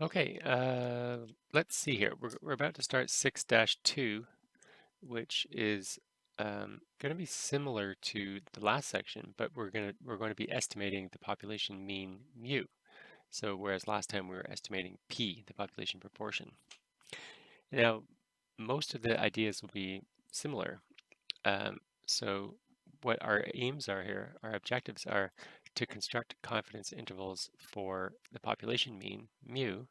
Okay, let's see here. We're about to start 6-2, which is going to be similar to the last section, but we're going to be estimating the population mean mu. So whereas last time we were estimating p, the population proportion. Now, most of the ideas will be similar. So what our aims are here, our objectives are to construct confidence intervals for the population mean mu,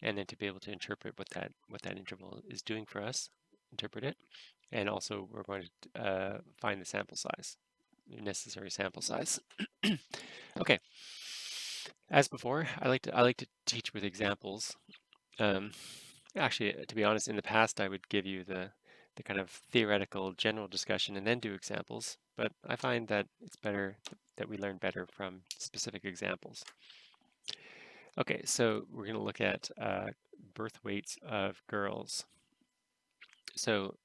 and then to be able to interpret what that interval is doing for us, interpret it, and also we're going to find the sample size, the necessary sample size. Okay, as before, I like to teach with examples. Um, Actually, to be honest, in the past I would give you the kind of theoretical general discussion and then do examples, but I find that it's better that we learn better from specific examples. Okay, so we're going to look at birth weights of girls. So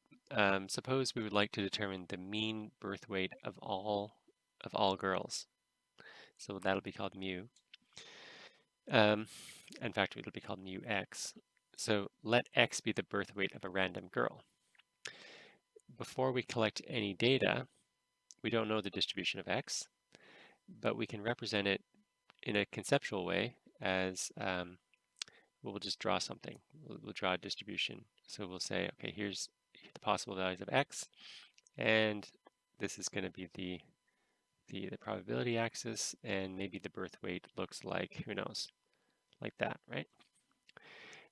suppose we would like to determine the mean birth weight of all girls. So that'll be called mu. Um, in fact, it'll be called mu x. So let x be the birth weight of a random girl. Before we collect any data, we don't know the distribution of x, but we can represent it in a conceptual way as we'll just draw something. We'll draw a distribution. So we'll say, okay, here's the possible values of x, and this is going to be the probability axis, and maybe the birth weight looks like, who knows, like that, right?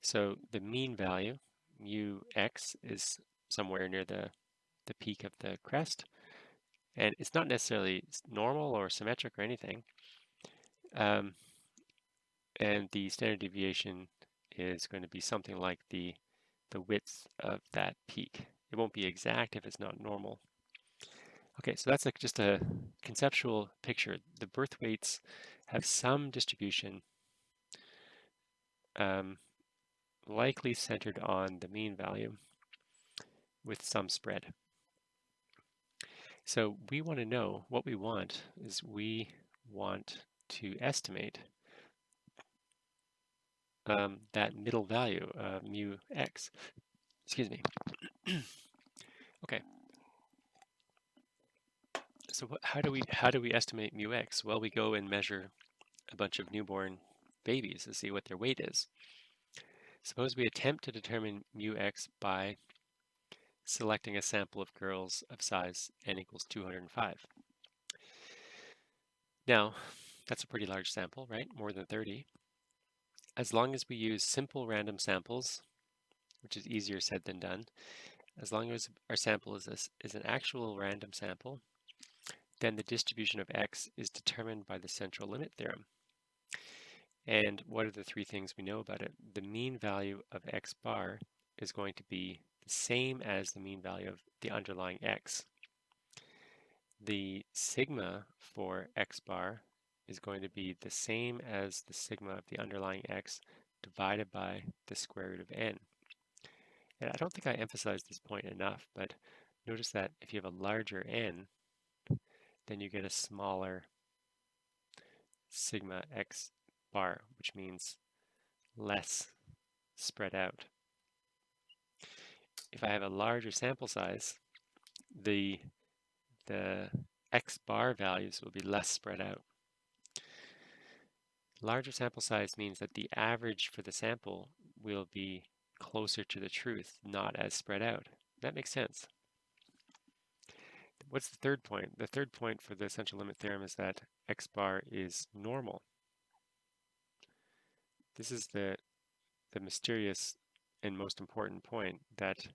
So the mean value, mu x, is somewhere near the peak of the crest, and it's not necessarily normal or symmetric or anything. Um, and the standard deviation is going to be something like the width of that peak. It won't be exact if it's not normal. Okay, so that's like just a conceptual picture. The birth weights have some distribution, um, likely centered on the mean value with some spread. So we want to know, what we want is we want to estimate that middle value, mu x. Excuse me. Okay, so how do we estimate mu x? Well, we go and measure a bunch of newborn babies to see what their weight is. Suppose we attempt to determine mu x by selecting a sample of girls of size n equals 205. Now, that's a pretty large sample, right? More than 30. As long as we use simple random samples, which is easier said than done, as long as our sample is an actual random sample, then the distribution of x is determined by the central limit theorem. And what are the three things we know about it? The mean value of x bar is going to be the same as the mean value of the underlying x. The sigma for x bar is going to be the same as the sigma of the underlying x divided by the square root of n. And I don't think I emphasized this point enough, but notice that if you have a larger n, then you get a smaller sigma x bar, which means less spread out. If I have a larger sample size, the x bar values will be less spread out. Larger sample size means that the average for the sample will be closer to the truth, not as spread out. That makes sense. What's the third point? The third point for the central limit theorem is that x bar is normal. This is the mysterious and most important point, that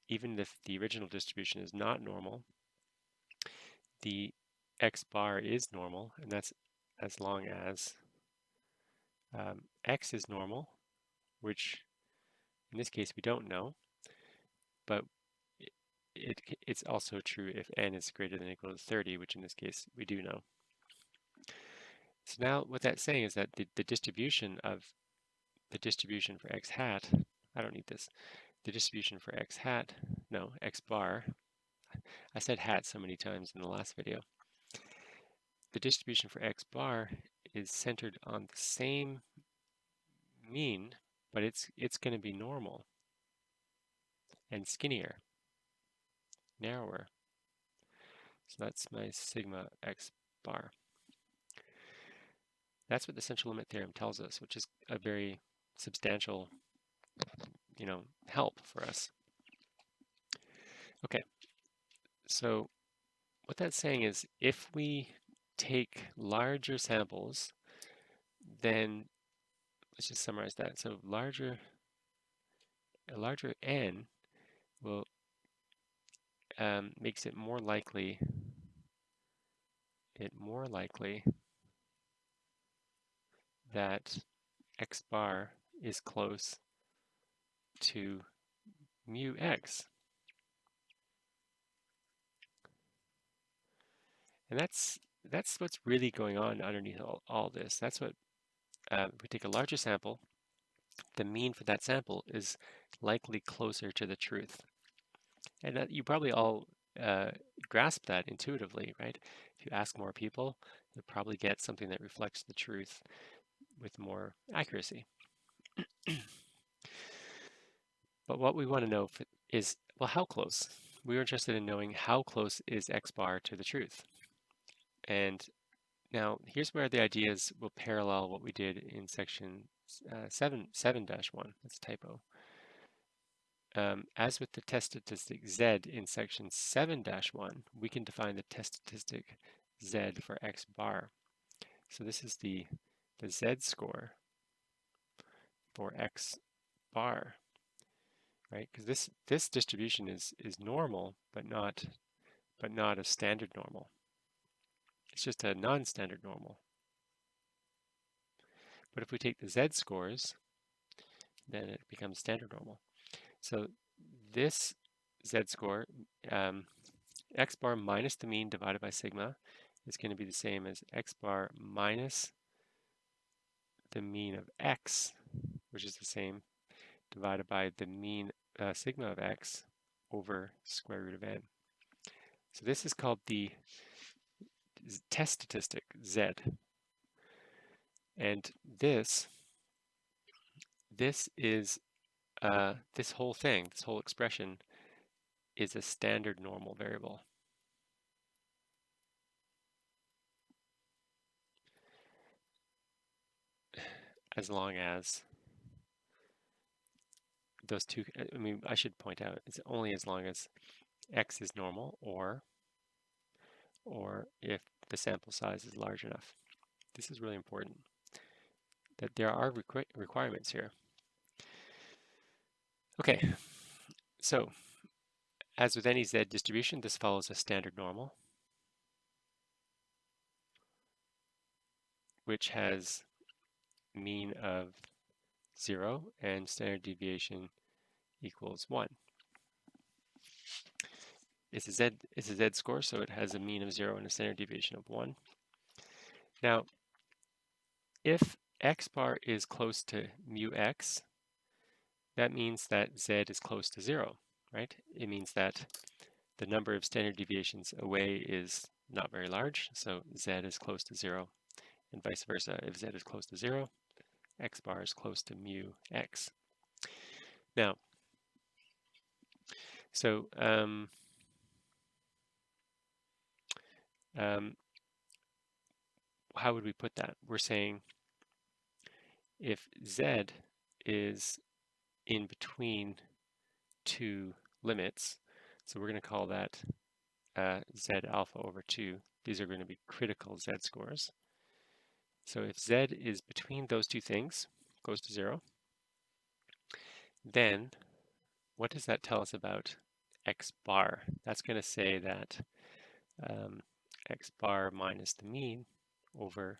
even if the original distribution is not normal, the x bar is normal, and that's as long as x is normal, which in this case we don't know, but it's also true if n is greater than or equal to 30, which in this case we do know. So now what that's saying is that the distribution for x hat, I don't need this, the distribution for x hat, no, x bar, I said hat so many times in the last video. The distribution for x bar is centered on the same mean, but it's going to be normal and skinnier, narrower. So that's my sigma x bar. That's what the central limit theorem tells us, which is a very substantial, help for us. Okay, so what that's saying is if we take larger samples, then let's just summarize that. So a larger n will makes it more likely that x bar is close to mu x. And that's what's really going on underneath all this. That's what, if we take a larger sample, the mean for that sample is likely closer to the truth. And that you probably all grasp that intuitively, right? If you ask more people, you'll probably get something that reflects the truth with more accuracy. But what we want to know is, well, how close? We were interested in knowing how close is x bar to the truth. And now here's where the ideas will parallel what we did in section 7-1. That's a typo. As with the test statistic z in section 7-1, we can define the test statistic z for x bar. So this is the z score for x bar, right? Because this distribution is normal, but not a standard normal. It's just a non-standard normal. But if we take the z scores, then it becomes standard normal. So this z score, x bar minus the mean divided by sigma, is going to be the same as x bar minus the mean of x, which is the same, divided by the mean sigma of x over square root of n. So this is called the test statistic, z. And this is, this whole thing, this whole expression, is a standard normal variable. As long as those two, I should point out, it's only as long as x is normal or if the sample size is large enough. This is really important, that there are requirements here. Okay, so as with any z distribution, this follows a standard normal, which has mean of 0 and standard deviation equals 1. It's a z score, so it has a mean of 0 and a standard deviation of 1. Now, if x bar is close to mu x, that means that z is close to 0, right? It means that the number of standard deviations away is not very large, so z is close to 0, and vice versa. If z is close to 0, x bar is close to mu x. Now, so how would we put that? We're saying if z is in between two limits, so we're going to call that z alpha over 2. These are going to be critical z scores. So if z is between those two things, goes to 0, then what does that tell us about x bar? That's going to say that x bar minus the mean over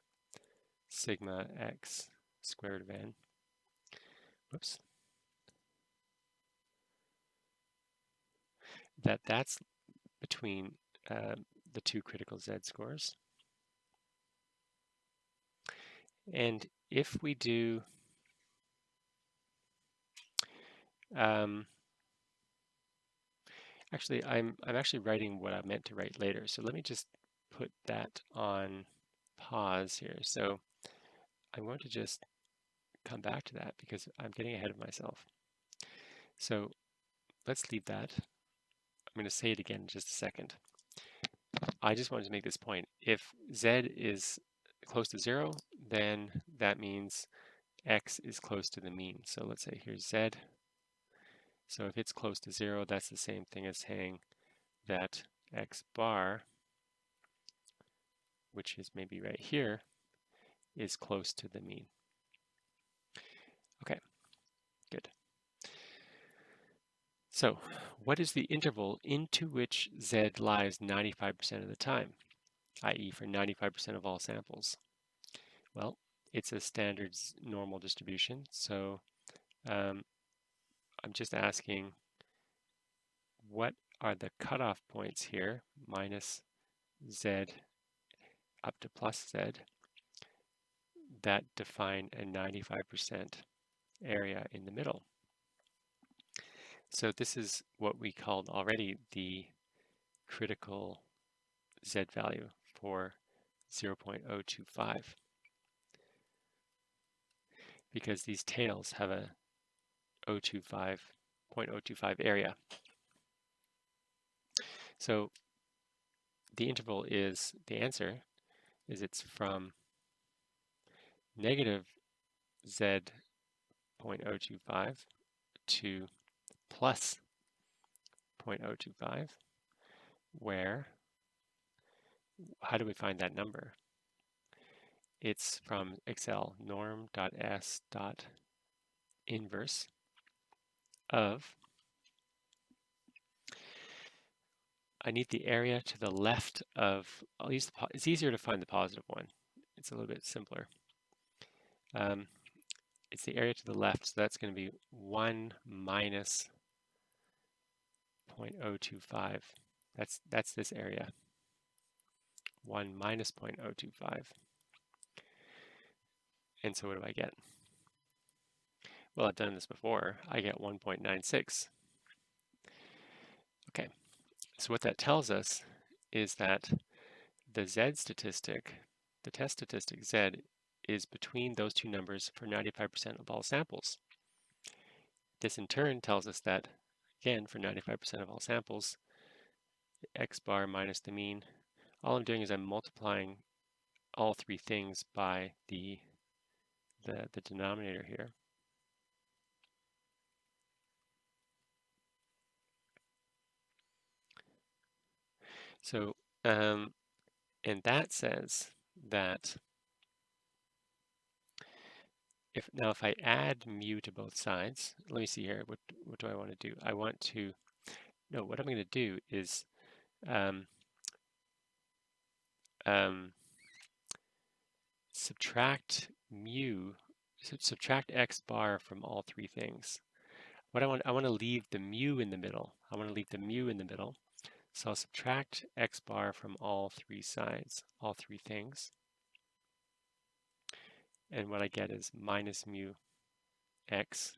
sigma x squared of n. Whoops. That's between the two critical z scores. And if we do actually, I'm actually writing what I meant to write later. So let me just put that on pause here. So I'm going to just come back to that because I'm getting ahead of myself. So let's leave that. I'm going to say it again in just a second. I just wanted to make this point. If z is close to 0, then that means x is close to the mean. So let's say here's z. So if it's close to 0, that's the same thing as saying that x bar, which is maybe right here, is close to the mean. Okay, good. So what is the interval into which z lies 95% of the time, i.e. for 95% of all samples? Well, it's a standard normal distribution, so I'm just asking what are the cutoff points here, minus z up to plus z, that define a 95% area in the middle. So this is what we called already the critical z value for 0.025, because these tails have a 0.025 area. So the interval is, the answer is it's from negative z.025 to plus 0.025, where, how do we find that number? It's from Excel, norm.s.inverse of, I need the area to the left of, I'll use the, it's easier to find the positive one. It's a little bit simpler. It's the area to the left, so that's going to be 1 minus 0.025. That's this area. 1 minus 0.025. And so what do I get? Well, I've done this before. I get 1.96. Okay, so what that tells us is that the z statistic, the test statistic z, is between those two numbers for 95% of all samples. This in turn tells us that, again, for 95% of all samples, x bar minus the mean, all I'm doing is I'm multiplying all three things by the denominator here. So, and that says that if I add mu to both sides, let me see here, what do I want to do? I want to, no, what I'm going to do is subtract mu, subtract x bar from all three things. What I want to leave the mu in the middle. I want to leave the mu in the middle. So I'll subtract x bar from all three sides, all three things. And what I get is minus mu x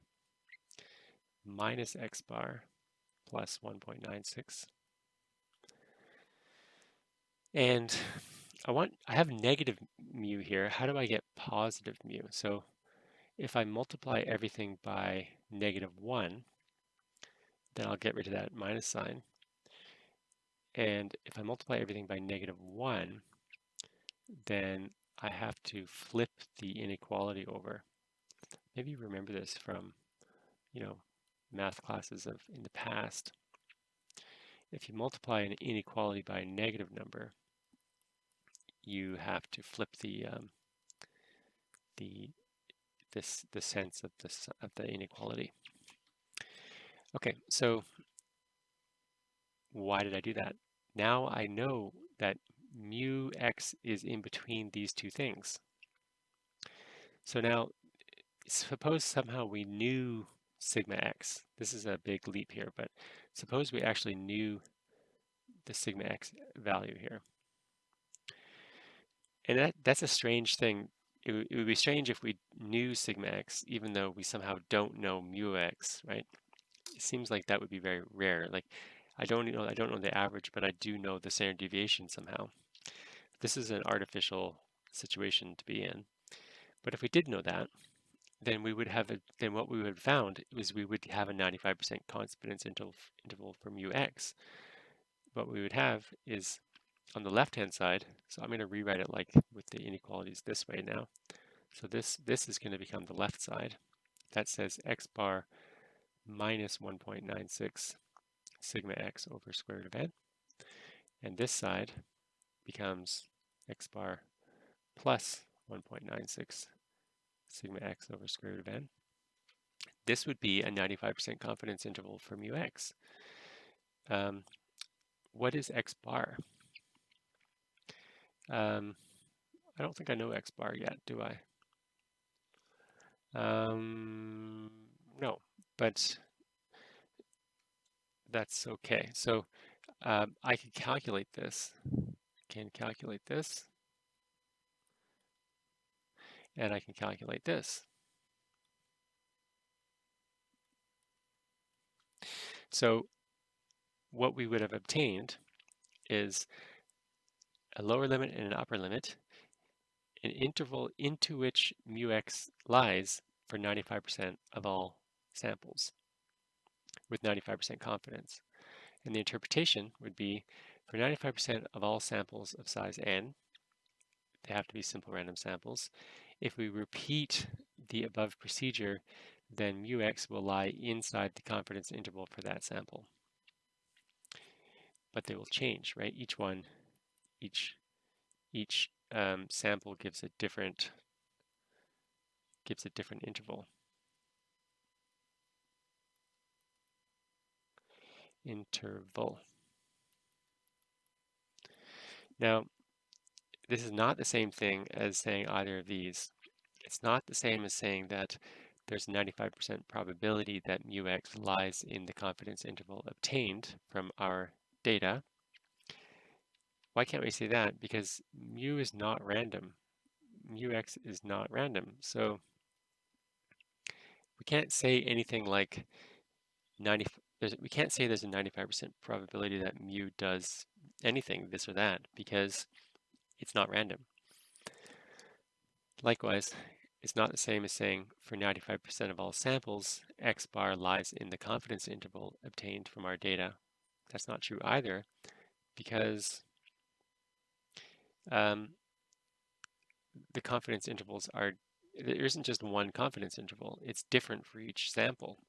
minus x bar plus 1.96. And I have negative mu here. How do I get positive mu? So if I multiply everything by -1, then I'll get rid of that minus sign. And if I multiply everything by -1, then I have to flip the inequality over. Maybe you remember this from, math classes in the past. If you multiply an inequality by a negative number, you have to flip the sense of the inequality. Okay, so why did I do that? Now I know that mu x is in between these two things. So now, suppose somehow we knew sigma x. This is a big leap here, but suppose we actually knew the sigma x value here. And that's a strange thing. It would be strange if we knew sigma x, even though we somehow don't know mu x, right? It seems like that would be very rare. Like, I don't know the average, but I do know the standard deviation somehow. This is an artificial situation to be in. But if we did know that, then we would have then what we would have found is we would have a 95% confidence interval for mu x. What we would have is on the left-hand side, so I'm going to rewrite it like with the inequalities this way now. So this is going to become the left side. That says x bar minus 1.96 sigma x over square root of n. And this side becomes x bar plus 1.96 sigma x over square root of n. This would be a 95% confidence interval for mu x. What is x bar? I don't think I know x bar yet, do I? No, but that's okay. So I can calculate this. And I can calculate this. So what we would have obtained is a lower limit and an upper limit, an interval into which mu x lies for 95% of all samples with 95% confidence. And the interpretation would be for 95% of all samples of size n, they have to be simple random samples. If we repeat the above procedure, then mu x will lie inside the confidence interval for that sample. But they will change, right? Each sample gives a different interval. Now, this is not the same thing as saying either of these. It's not the same as saying that there's a 95% probability that mu x lies in the confidence interval obtained from our data. Why can't we say that? Because mu is not random. Mu x is not random. So we can't say anything like we can't say there's a 95% probability that mu does anything, this or that, because it's not random. Likewise, it's not the same as saying for 95% of all samples, x bar lies in the confidence interval obtained from our data. That's not true either, because the confidence intervals there isn't just one confidence interval, it's different for each sample.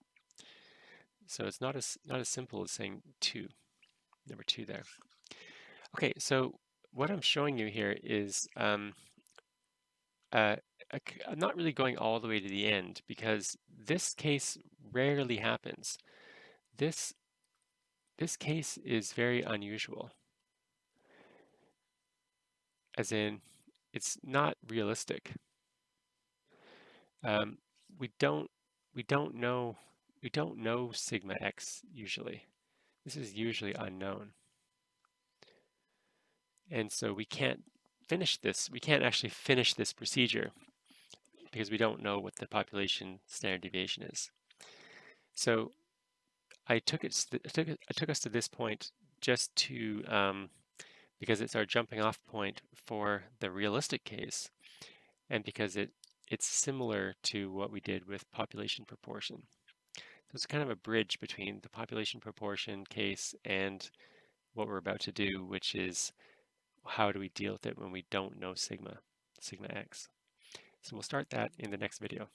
So it's not as simple as saying number two there. Okay, so what I'm showing you here is I'm not really going all the way to the end because this case rarely happens. This case is very unusual, as in it's not realistic. We don't know sigma x usually. This is usually unknown. And so we can't finish this. We can't actually finish this procedure because we don't know what the population standard deviation is. So I took us to this point just to because it's our jumping off point for the realistic case, and because it's similar to what we did with population proportion. So it's kind of a bridge between the population proportion case and what we're about to do, which is how do we deal with it when we don't know sigma x. So we'll start that in the next video.